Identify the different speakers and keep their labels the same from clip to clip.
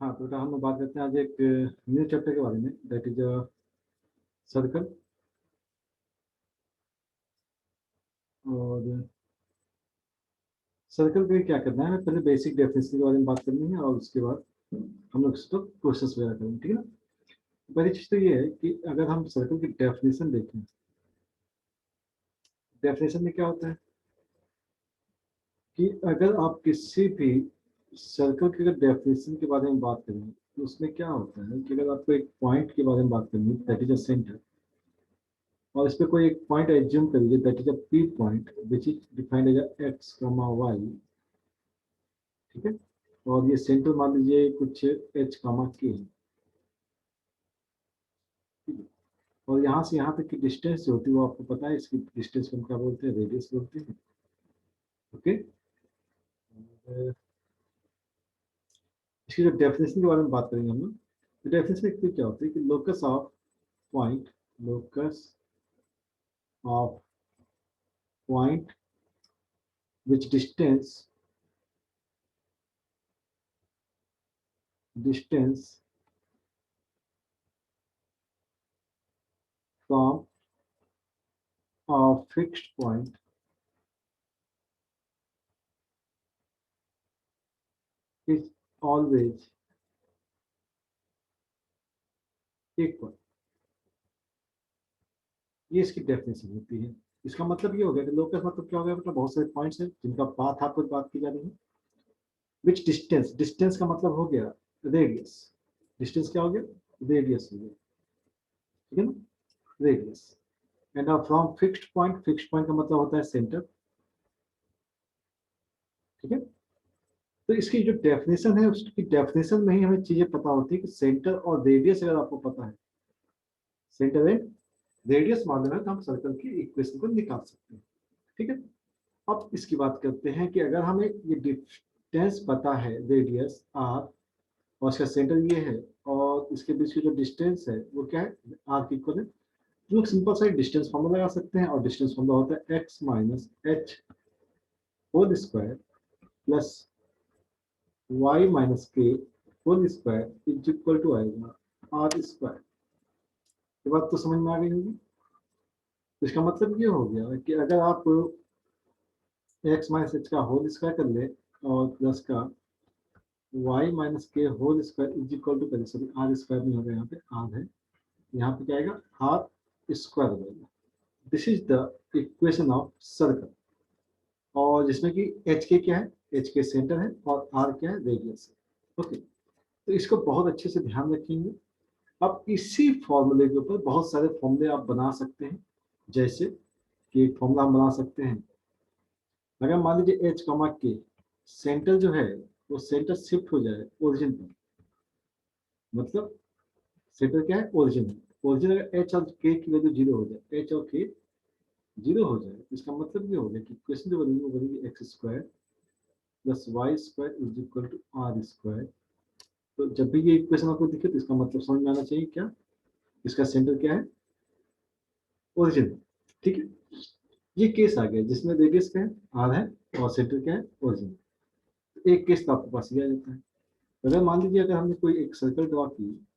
Speaker 1: हाँ तो बेटा हम लोग बात करते हैं आज एक न्यू चैप्टर के बारे में, दैट इज सर्कल। और सर्कल के क्या करना है, हमें पहले बेसिक डेफिनेशन के बारे में बात करनी है और उसके बाद हम लोग इसको क्वेश्चंस वगैरह करेंगे, ठीक है ना। पहली चीज तो ये है कि अगर हम सर्कल की डेफिनेशन देखें, डेफिनेशन में क्या होता है कि अगर आप किसी भी सर्कल की अगर डेफिनेशन के बारे में बात करें तो उसमें क्या होता है कि अगर आपको एक पॉइंट के बारे में बात करनी है, दैट इज अ सेंटर, और इस पे कोई एक पॉइंट एज्यूम कर लीजिए, that is a P point which is defined as x comma y, ठीक है। और ये सेंटर मान लीजिए कुछ एच कॉमा के है, ठीक है। और यहाँ से यहाँ तक की डिस्टेंस जो होती है वो आपको पता है, इसकी डिस्टेंस को हम क्या बोलते हैं, रेडियस बोलते हैं, ओके। इसकी जो डेफिनेशन के बारे में बात करेंगे हम लोग, तो डेफिनेशन में क्या होता है कि locus of point, locus of point which distance from a fixed point is always equal. ये इसकी डेफिनेशन होती है। इसका मतलब ये हो गया कि लोकस मतलब क्या हो गया, मतलब बहुत सारे पॉइंट्स हैं जिनका पाथ आपको बात की जा रही है। विच डिस्टेंस, डिस्टेंस का मतलब हो गया रेडियस, डिस्टेंस क्या हो गया, रेडियस हो गया, ठीक है ना, radius. And from fixed point, fixed point का मतलब होता है सेंटर, ठीक है। तो इसकी जो डेफिनेशन है उसकी डेफिनेशन में ही हमें चीजें पता होती है कि सेंटर और रेडियस अगर आपको पता है, सेंटर एंड रेडियस मालूम है तो हम सर्कल की इक्वेशन को निकाल सकते हैं, ठीक है। अब इसकी बात करते हैं कि अगर हमें ये डिस्टेंस पता है, रेडियस आर, और इसका सेंटर ये है, और इसके बीच की जो डिस्टेंस है वो क्या है, आर की इक्वल है, तो लोग सिंपल सा डिस्टेंस फॉर्मूला लगा सकते हैं। और डिस्टेंस फॉर्मूला होता है x minus h whole square plus y minus के whole square is equal to आएगा आर स्क्वायर। ये बात तो समझ में आ गई होगी। तो इसका मतलब ये हो गया कि अगर आप एक्स माइनस एच का होल स्क्वायर कर ले और प्लस का वाई माइनस के whole square is equal to, sorry r square नहीं होगा, यहाँ पे आर है, यहाँ पे क्या आएगा, आर स्क्वायर हो जाएगा। This is the equation of circle, और जिसमें कि एच के क्या है, एच के सेंटर है और आर क्या है, रेडियस है, ओके। तो इसको बहुत अच्छे से ध्यान रखेंगे। अब इसी फॉर्मूले के ऊपर बहुत सारे फॉर्मूले आप बना सकते हैं, जैसे कि एक फॉर्मूला हम बना सकते हैं, अगर मान लीजिए एच कॉमा के सेंटर जो है वो सेंटर शिफ्ट हो जाए ओरिजिन पर, मतलब सेंटर क्या है, ओरिजिन है। ओरिजिन अगर एच और के की वैल्यू जीरो हो जाए, एच और के जीरो हो जाए, इसका मतलब ये हो गया कि इक्वेशन जो बनेगी वो बनेगी x square plus y square is equal to r square. तो जब भी ये इक्वेशन आपको दिखे तो इसका मतलब समझ में आना चाहिए क्या, इसका सेंटर क्या है, ओरिजिन, ठीक है। ये केस आ गया जिसमें रेडियस क्या है, आर है, और सेंटर क्या है, ओरिजिन। एक केस तो आपके पास ये आ जाता है। अगर मान लीजिए अगर हमने कोई एक सर्कल ड्रॉ की,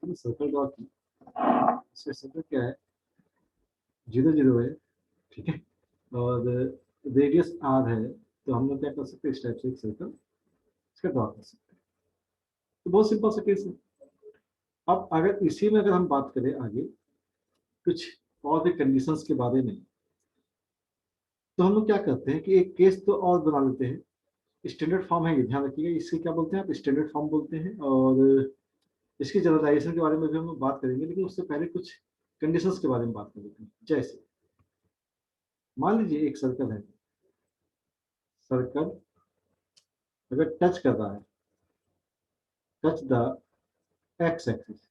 Speaker 1: सर्कल ड्रॉ की, इसका सेंटर क्या है, जीरो जीरो है, ठीक है, और रेडियस आर है, तो हम लोग क्या कर सकते हैं, इस टाइप से एक सर्कल इसका ड्रॉ कर सकते हैं। तो बहुत सिंपल सा केस है। अब अगर इसी में अगर हम बात करें आगे कुछ और भी कंडीशंस के बारे में, तो हम लोग क्या करते हैं कि एक केस तो और बना लेते हैं। स्टैंडर्ड फॉर्म है, ये ध्यान रखिएगा, इससे क्या बोलते हैं आप, स्टैंडर्ड फॉर्म बोलते हैं। और इसकी जनरलाइजेशन के बारे में भी हम लोग बात करेंगे, लेकिन उससे पहले कुछ कंडीशंस के बारे में बात कर लेते हैं। जैसे मान लीजिए एक सर्कल है, सर्कल अगर टच कर रहा है, touch the x axis,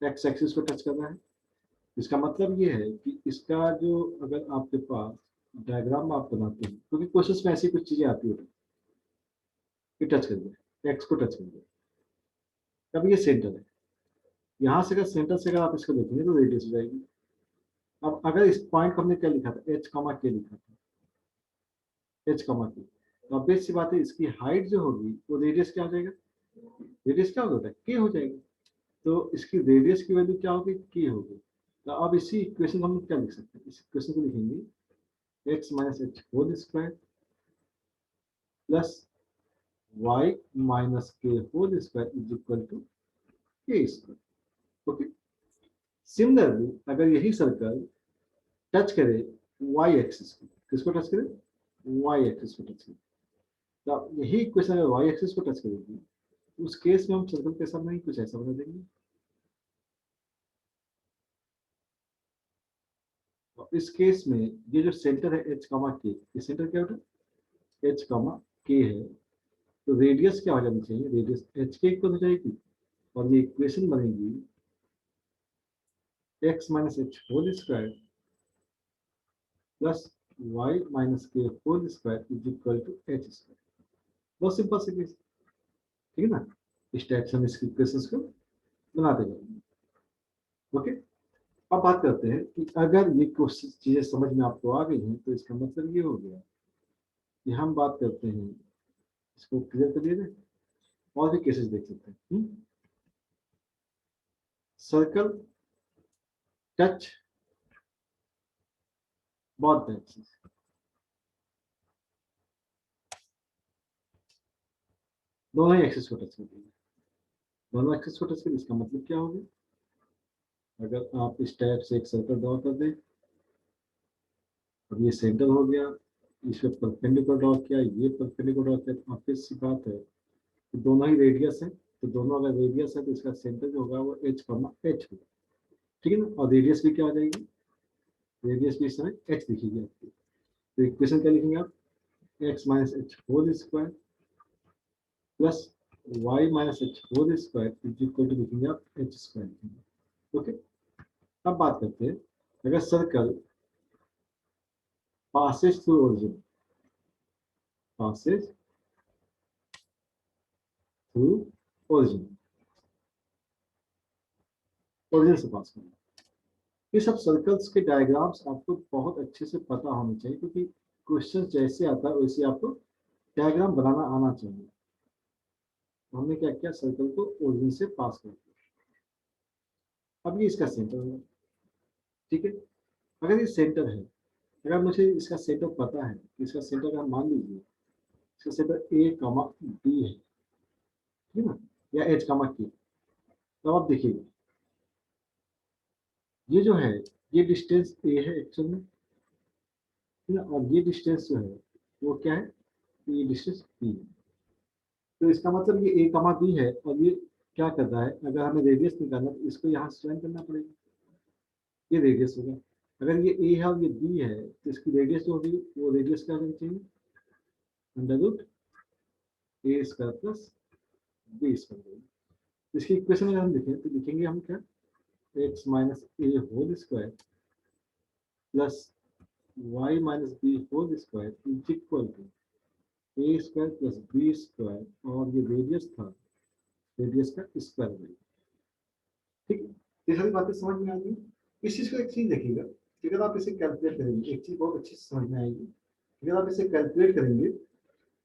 Speaker 1: x axis को टच कर रहा है, इसका मतलब ये है कि इसका जो, अगर आपके पास डायग्राम आप बनाते हैं, क्योंकि क्वेश्चन में ऐसी कुछ चीजें आती है कि टच कर दिया, एक्स को टच कर दिया, अब ये सेंटर है, यहाँ से अगर सेंटर से अगर आप इसको देखेंगे तो रेडियस हो जाएगी। अब अगर इस पॉइंट को हमने क्या लिखा था, एच कॉमा के लिखा था, एच कॉमा के, तो ऑब्वियस सी बात है, इसकी हाइट जो होगी वो रेडियस क्या हो जाएगा, रेडियस क्या होता है, के हो जाएगा। तो इसकी रेडियस की वैल्यू क्या होगी, के होगी। तो अब इसी इक्वेशन को हम क्या लिख सकते हैं, इस इक्वेशन को लिखेंगे x minus h whole square plus y minus के whole square is equal to k square. Okay, similarly अगर यही सर्कल टच करे y एक्सिस को, किसको टच करे, y एक्सिस को टच करे, तो यही इक्वेशन अगर y एक्सिस को टच करेगी, उस केस में हम सर्कल कैसा बनाएंगे, कुछ ऐसा बना देंगे। और इस केस में ये जो सेंटर है h कामा के, ये सेंटर क्या होता है, h कामा के है, तो रेडियस क्या हो जानी चाहिए, रेडियस h के इक्वल हो जाएगी, और ये इक्वेशन बनेगी x minus h whole square plus y minus के whole square is equal to h square. बहुत सिंपल सी केस, ठीक है ना। इस टाइप से हम इसकी इक्वेशंस को बनाते जाएंगे। ओके, अब बात करते हैं कि अगर ये कुछ चीजें समझ में आपको आ गई हैं, तो इसका मतलब ये हो गया कि हम बात करते हैं, इसको क्लियर कर दिया जाए, और भी केसेस देख सकते हैं। Circle touch both the axis, दोनों ही एक्सिस को टच कर दिया, दोनों एक्सिस को टच कर, इसका मतलब क्या होगा, अगर आप इस टाइप से एक सर्कल ड्रॉ कर दें, और ये सेंटर हो गया, इस पे परपेंडिकुलर ड्रॉ किया, ये परपेंडिकुलर ड्रॉ किया, तो ऑब्वियस सी बात है कि दोनों ही रेडियस है, तो दोनों अगर रेडियस है तो इसका सेंटर जो होगा वो एच कॉमा एच होगा, ठीक है ना। और रेडियस भी क्या हो जाएगी, रेडियस भी इस समय एच दिखेगी आपकी। तो इक्वेशन क्या लिखेंगे आप, x minus h whole square plus y minus h whole square is equal to लिखेंगे आप एच स्क्वायर लिखेंगे। ओके, अब बात करते हैं, अगर circle passes through origin, passes through origin, origin से पास करना, ये सब सर्कल्स के डायग्राम्स आपको बहुत अच्छे से पता होने चाहिए, क्योंकि क्वेश्चन जैसे आता है वैसे आपको डायग्राम बनाना आना चाहिए। तो हमने क्या किया, सर्कल को ओरिजिन से पास कर दिया। अब ये इसका सेंटर होगा, ठीक है। अगर ये सेंटर है, अगर मुझे इसका सेंटर पता है, इसका सेंटर आप मान लीजिए इसका सेंटर ए कमा बी है, ठीक है ना, या एच कमा के, तो आप देखिए ये जो है, ये डिस्टेंस ए है एक्चुअल में, ठीक है, और ये डिस्टेंस जो है वो क्या है, ये डिस्टेंस बी है। तो इसका मतलब ये ए कमा बी है, और ये क्या कर रहा है, अगर हमें रेडियस निकालना तो इसको यहाँ ज्वाइन करना पड़ेगा, ये रेडियस होगा। अगर ये ए है और ये बी है, तो इसकी रेडियस जो होगी वो रेडियस क्या होनी चाहिए, under root a square plus b square. इसकी इक्वेशन अगर हम लिखें तो लिखेंगे हम क्या, x minus a whole square plus y minus b whole square is equal to a square plus b square, और ये रेडियस था, रेडियस का स्क्वायर वैल्यू, ठीक है। ये सारी बातें समझ में आ गई। इस चीज को एक चीज देखिएगा कि अगर आप इसे कैलकुलेट करेंगे, एक चीज बहुत अच्छी से समझ में आएगी, अगर आप इसे कैलकुलेट करेंगे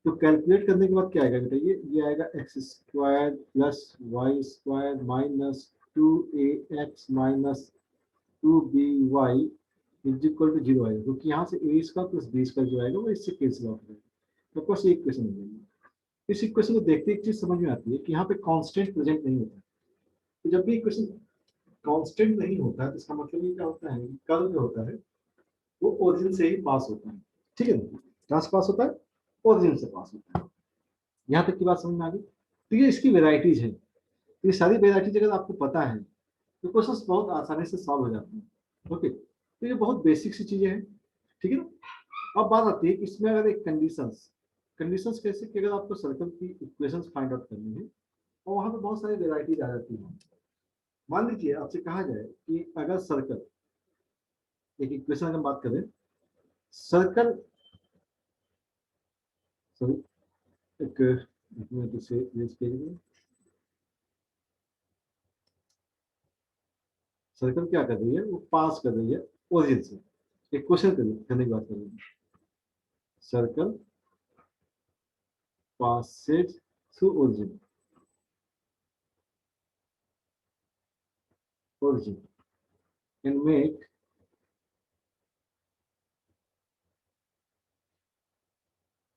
Speaker 1: तो कैलकुलेट करने के बाद क्या आएगा बेटा, ये आएगा x square plus y square minus two a x minus two b y is equal to zero आएगा, क्योंकि यहाँ से a square plus b square जो आएगा वो इससे कैंसिल आउट हो जाएगा। तो बस ये इक्वेशन हो जाएगी। इस इक्वेशन को देखते एक चीज समझ में आती है कि यहाँ पे कांस्टेंट प्रेजेंट नहीं होता। तो जब भी इक्वेशन कांस्टेंट नहीं होता है तो इसका मतलब ये क्या होता है, कर्व जो होता है वो ओरिजिन से ही पास होता है, ठीक है ना। कहाँ से पास होता है, ओरिजिन से पास होता है। यहाँ तक की बात समझ में आ गई। तो ये इसकी वेराइटीज है, ये सारी वेराइटीज अगर आपको पता है तो क्वेश्चन बहुत आसानी से सॉल्व हो जाते हैं। ओके, तो ये बहुत बेसिक सी चीजें हैं, ठीक है ना। अब बात आती है कि इसमें अगर एक कंडीशंस, कंडीशंस कैसे कि अगर आपको सर्कल की इक्वेशंस फाइंड आउट करनी है और वहां पे बहुत सारी वेराइटीज आ जाती है। मान लीजिए आपसे कहा जाए कि अगर सर्कल, एक इक्वेशन अगर बात करें, सर्कल, सॉरी एक मिनट इसे रेज करिए, सर्कल क्या कर रही है, वो पास कर रही है ओरिजिन से, एक क्वेश्चन करने की बात कर रही है। Circle passes through origin and make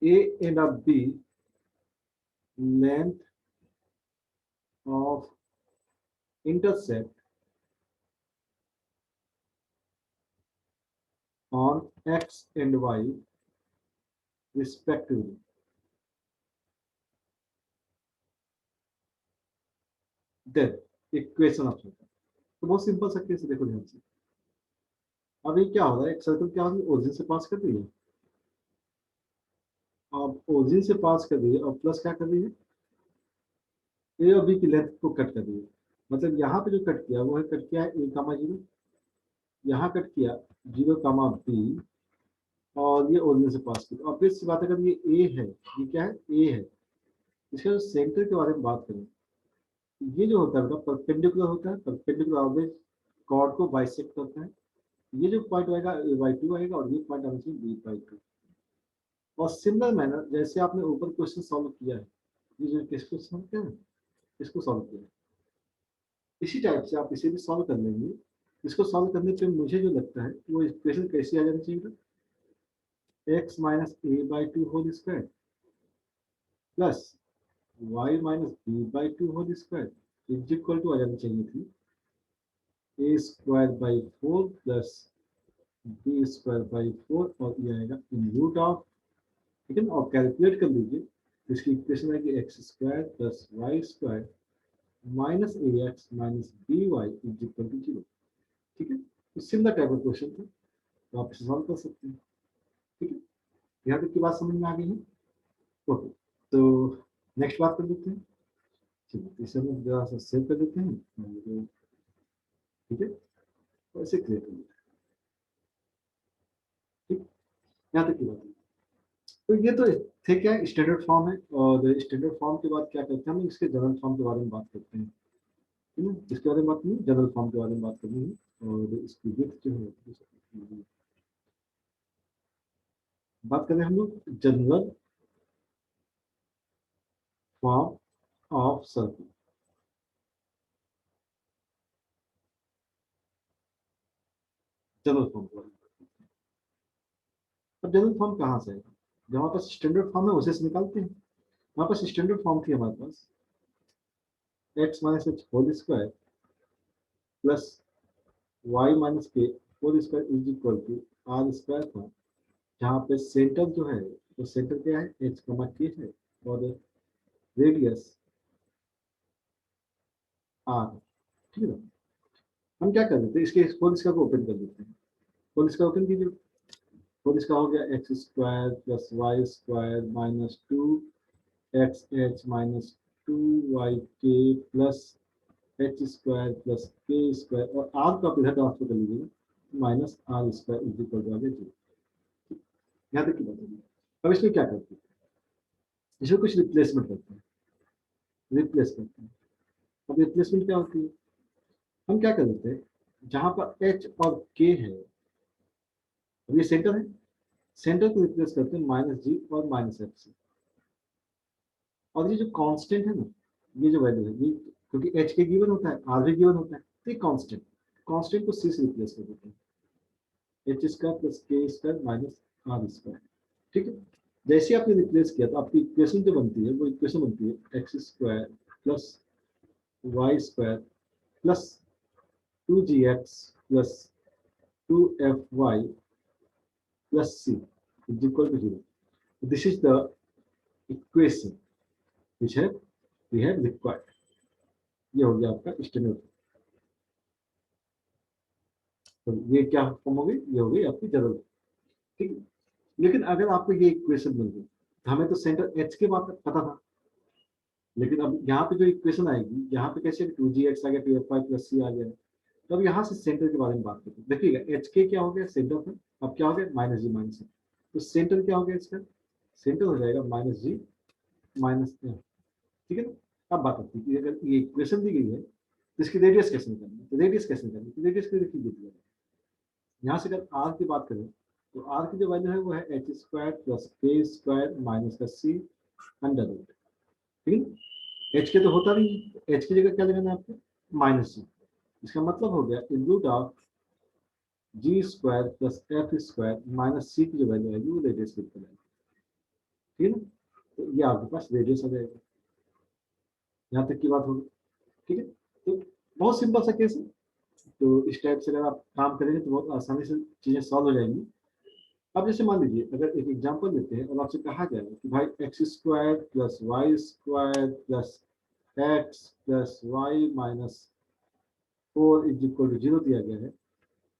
Speaker 1: A and a B length of intercept on x and y respectively. Then equation of circle तो बहुत सिंपल सा केस देखो ध्यान से। अब ये क्या हो रहा है, एक सर्कल क्या होगी, ओरिजिन से पास कर रही है, अब ओरिजिन से पास कर रही है और प्लस क्या कर रही है, ए और बी की लेंथ को कट कर रही है। मतलब यहाँ पे जो कट किया वो है कट किया है ए कामा जीरो, यहाँ कट किया जीरो कामा बी और ये ओरिजिन से पास किया। ऑब्वियस सी बात है, अगर ये ए है, ये क्या है, ए है, इसका जो सेंटर के बारे में बात करें, ये जो होता है परपेंडिकुलर होता है, परपेंडिकुलर ऑब्जेक्ट कॉर्ड को बाइसेक्ट करता है। ये जो पॉइंट आएगा ए बाई टू आएगा और ये पॉइंट आना चाहिए बी बाई टू। और सिमिलर मैनर जैसे आपने ऊपर क्वेश्चन सॉल्व किया है, ये जो किसको सॉल्व किया है, इसको सॉल्व किया है, इसी टाइप से आप इसे भी सॉल्व कर लेंगे। इसको सॉल्व करने पे मुझे जो लगता है वो इक्वेशन कैसी आ जानी चाहिए, x minus a by two whole square plus y minus b by two whole square is equal to आ जानी चाहिए थी a square by four plus b square by four और ये आएगा इन रूट ऑफ, ठीक है ना। और कैलकुलेट कर लीजिए, इसकी इक्वेशन आएगी x square plus y square minus a x minus b y is equal to zero. ठीक है, तो सिमिलर टाइप ऑफ क्वेश्चन था, तो आप इसे सॉल्व कर सकते हैं। ठीक है, यहाँ तक की बात समझ में आ गई है। ओके, तो नेक्स्ट बात कर लेते हैं। ठीक है, इसे हम जरा सा सेव कर देते हैं। ठीक है, तो ऐसे क्लियर कर लेते हैं। ठीक, यहाँ तक की बात है। तो ये तो थे क्या, स्टैंडर्ड फॉर्म है, और स्टैंडर्ड फॉर्म के बाद क्या करते हैं, हम इसके जनरल फॉर्म के बारे में बात करते हैं। ठीक है, इसके बारे में बात नहीं, जनरल फॉर्म के बारे में बात करनी है। और इसकी विड्थ जो है, बात करें हम लोग general form of circle. General form के बारे में। अब जनरल फॉर्म कहाँ से है, जो हमारे पास स्टैंडर्ड फॉर्म है उसे से निकालते हैं। हमारे पास स्टैंडर्ड फॉर्म थी हमारे पास x minus h whole square plus y minus के whole square is equal to r square था, जहाँ पे सेंटर जो है, तो सेंटर क्या है, एच कमा के है और रेडियस आर। ठीक है, हम क्या कर देते हैं, इसके होल स्क्वायर को ओपन कर देते हैं। होल स्क्वायर ओपन कीजिए, होल स्क्वायर हो गया x square plus y square minus two x h minus two y k plus h square plus k square और आर का इधर ट्रांसफर कर लीजिएगा, minus r square is equal to आ गया जीरो। यहाँ तक की बात होगी। अब इसमें क्या करते हैं, इसमें कुछ रिप्लेसमेंट करते हैं, रिप्लेस करते हैं। अब रिप्लेसमेंट क्या होती है, हम क्या कर देते हैं, जहां पर एच और के है, अब ये सेंटर है, सेंटर को रिप्लेस करते हैं माइनस जी और माइनस एफ से। और ये जो कांस्टेंट है ना, ये जो वैल्यू है ये, क्योंकि एच के गिवन होता है, आर भी गिवन होता है, तो ये कांस्टेंट, कांस्टेंट को सी से रिप्लेस कर देते हैं, H square plus k square minus r square. ठीक है, जैसे आपने रिप्लेस किया तो आपकी इक्वेशन जो बनती है वो इक्वेशन बनती है x square plus y square plus two g x plus two f y plus c is equal to zero. This is the equation which है वी हैव रिक्वायर्ड। ये हो गया आपका स्टैंडर्ड। तो ये क्या फॉर्म हो गई, ये हो गई आपकी जनरल। ठीक है, लेकिन अगर आपको ये इक्वेशन मिल गई, हमें तो सेंटर एच के बात पता था, लेकिन अब यहाँ पे जो इक्वेशन आएगी, यहाँ पे कैसे टू जी एक्स आ गया, टू एफ वाई प्लस सी आ गया, तो अब यहाँ से सेंटर के बारे में बात करते हैं। देखिएगा एच के क्या हो गया सेंटर पर, अब क्या हो गया माइनस जी माइनस सी, तो सेंटर क्या हो गया इसका, सेंटर हो जाएगा माइनस जी माइनस एफ। ठीक है ना। अब बात आती है कि अगर ये इक्वेशन दी गई है तो इसकी रेडियस कैसे निकालनी है, तो रेडियस कैसे निकालनी है, रेडियस की देखिए, यहाँ से अगर आर की बात करें तो आर की जो वैल्यू है वो है H square plus k square minus का सी अंडर रूट, ठीक है। एच के तो होता नहीं, एच की जगह क्या लगाना है आपको, माइनस सी। इसका मतलब हो गया in root of g square plus f square minus c की जो वैल्यू है वो रेडियस की वैल्यू, ठीक है। तो ये आपके पास रेडियस आ जाएगा, यहाँ तक की बात होगी, ठीक है। तो बहुत सिंपल सा केस है, तो इस टाइप से अगर आप काम करेंगे तो बहुत आसानी से चीजें सॉल्व हो जाएंगी। अब जैसे मान लीजिए अगर एक एग्जांपल देते हैं और आपसे कहा जाए कि भाई x square plus y square plus x plus y minus 4 is equal to 0 दिया गया है,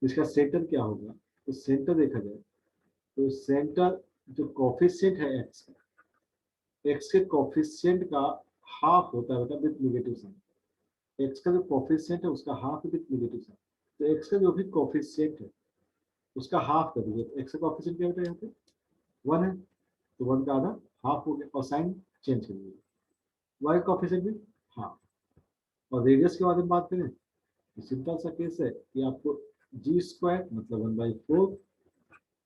Speaker 1: इसका सेंटर क्या होगा। तो सेंटर देखा जाए तो सेंटर जो कोफिशिएंट है एक्स के कोफिशिएंट का हाफ होता है बेटा विथ नेगेटिव साइन। एक्स का जो कोफिशिएंट है उसका हाफ विथ नेगेटिव साइन, तो एक्स का जो भी कोफिशिएंट है उसका हाफ कर दीजिए। तो एक्स का कोफिशिएंट क्या बेटा यहाँ पे 1 है, तो 1 का आधा हाफ हो गया और साइन चेंज कर दीजिए। वाई कोफिशिएंट भी हाफ। और रेडियस के बारे में बात करें तो सिंपल सा केस है कि आपको जी स्क्वायर मतलब 1/4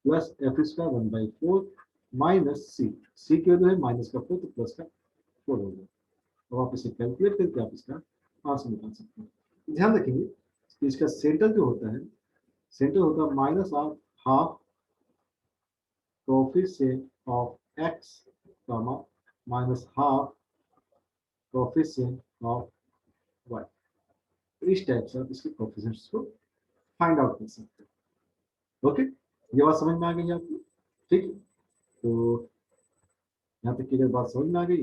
Speaker 1: प्लस एफ स्क्वायर 1/4 माइनस सी, सी की वैल्यू है माइनस का 4 तो प्लस का 4 हो गया। तो आप इसे कैलकुलेट करके आप इसका आंसर निकाल सकते हैं। ध्यान रखेंगे कि इसका सेंटर जो होता है, सेंटर होता है minus of half coefficient of x comma minus half coefficient of y. इस टाइप से आप इसके कोफिशिएंट्स को फाइंड आउट कर सकते हैं। ओके, ये बात समझ में आ गई है आपको, ठीक है। तो यहाँ तक की अगर बात समझ में आ गई है